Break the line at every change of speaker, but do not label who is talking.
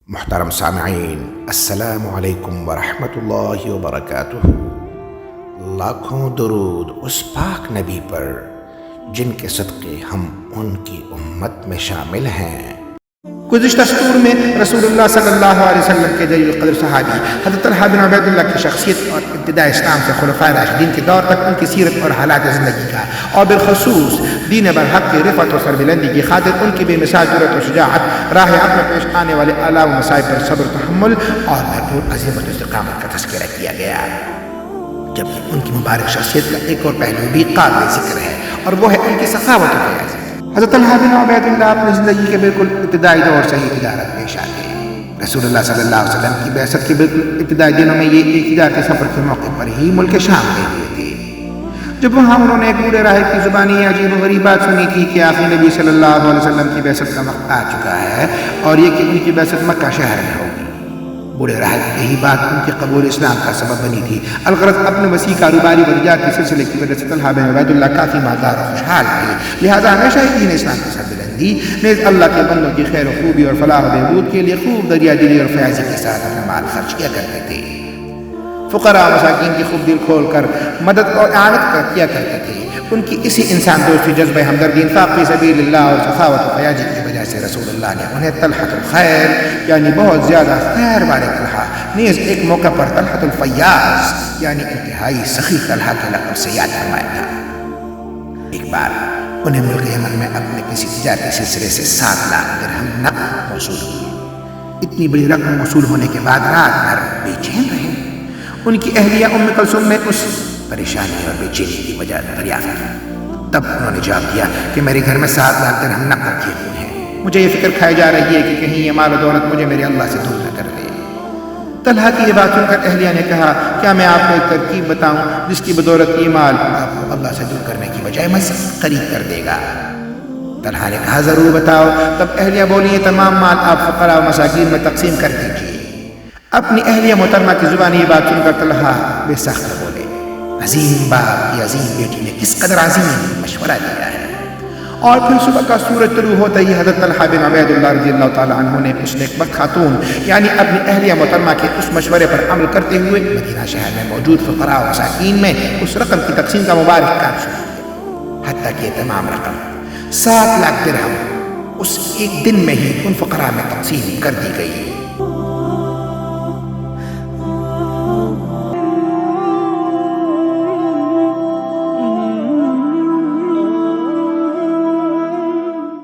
محترم سامعین، السلام علیکم ورحمۃ اللہ وبرکاتہ۔ لاکھوں درود اس پاک نبی پر جن کے صدقے ہم ان کی امت میں شامل ہیں۔
گزشتہ سطور میں رسول اللہ صلی اللہ علیہ وسلم کے جلیل القدر صحابی حضرت طلحہ بن عبید اللہ کی شخصیت اور ابتداء اسلام سے خلفائے راشدین کے دور تک ان کی سیرت اور حالات زندگی کا، اور بالخصوص دین برحق کی رفعت و سربلندی کی خاطر ان کی بے مثال جرأت و شجاعت، راہ حق میں پیش آنے والے آلام و مصائب پر صبر و تحمل اور بھرپور عزیمت و استقامت کا تذکرہ کیا گیا، جبکہ ان کی مبارک شخصیت کا ایک اور پہلو بھی قابل ذکر ہے، اور وہ ہے ان کی سخاوت و فیاضی۔ حضرت طلحہ بن عبید اللہ اپنی زندگی کے بالکل ابتدائی دور سے ہی تجارت پیش آتے ہیں۔ رسول اللہ صلی اللہ علیہ وسلم کی بعثت کے بالکل ابتدائی دنوں میں یہ ایک تجارتی سفر کے موقع پر ہی ملک شام گئے ہوئے تھے، جب وہاں انہوں نے ایک بوڑھے راہب کی زبانی عجیب و غریب بات سنی تھی کہ آخری نبی صلی اللہ علیہ وسلم کی بعثت کا وقت آ چکا ہے، اور یہ کہ ان کی بعثت مکہ شہر میں ہوگی۔ بوڑھے راہب کی یہی بات ان کے قبول اسلام کا سبب بنی تھی۔ الغرض اپنے وسیع کاروباری و تجارت کے سلسلے کی وجہ سے طلحہ بن عبید اللہ کافی مالدار اور خوشحال تھے، لہٰذا ہمیشہ ہی دین اسلام کی سربلندی نیز اللہ کے بندوں کی خیر و خوبی اور فلاح و بہبود کے لیے خوب دریا دلی اور فیاضی کے ساتھ اپنا مال خرچ کیا کرتے تھے۔ فقراء مساکین کی خوب دل کھول کر مدد اور اعانت کیا کرتے تھے۔ ان کی اسی انسان دوستی، جذبہ ہمدردی، انفاق فی سبیل اللہ اور سخاوت و فیاضی کی وجہ سے رسول اللہ نے انہیں طلحۃ الخیر یعنی بہت زیادہ خیر والے طلحہ، نیز ایک موقع پر طلحۃ الفیاض یعنی انتہائی سخی طلحہ کے لقب سے یاد فرمایا تھا۔ ایک بار انہیں ملک یمن میں اپنے کسی تجارتی سلسلے سے 7 لاکھ درہم نقد موصول ہوئی۔ اتنی بڑی رقم موصول ہونے کے بعد رات بھر بے چین رہے۔ ان کی اہلیہ ام کلثوم نے اس پریشانی اور بے چینی کی وجہ دریافت کی۔ تب انہوں نے جواب دیا کہ میرے گھر میں 7 لاکھ درہم نقد رکھے ہوئے ہیں، مجھے یہ فکر کھائی جا رہی ہے کہ کہیں یہ مال و دولت مجھے میرے اللہ سے دور نہ کر دے۔ طلحہ کی یہ بات سن کر اہلیہ نے کہا، کیا میں آپ کو ایک ترکیب بتاؤں جس کی بدولت یہ مال آپ کو اللہ سے دور کرنے کی بجائے مزید قریب کر دے گا؟ طلحہ نے کہا، ضرور بتاؤ۔ تب اہلیہ بولی، یہ تمام مال آپ فقراء و مساکین میں تقسیم کر دیجیے۔ اپنی اہلیہ محترمہ کی زبانی یہ بات سن کر طلحہ بے سخت بولے، عظیم باپ کی عظیم بیٹی نے کس قدر عظیم مشورہ دیا ہے۔ اور پھر صبح کا سورج طلوع ہوتے ہی حضرت طلحہ بن عبید اللہ رضی اللہ تعالیٰ عنہ نے اس نیکبخت خاتون یعنی اپنی اہلیہ محترمہ کے اس مشورے پر عمل کرتے ہوئے مدینہ شہر میں موجود فقراء و مساکین میں اس رقم کی تقسیم کا مبارک کام شروع کیا، حتیٰ کہ تمام رقم 7 لاکھ درہم اس ایک دن میں ہی ان فقراء میں تقسیم کر دی گئی۔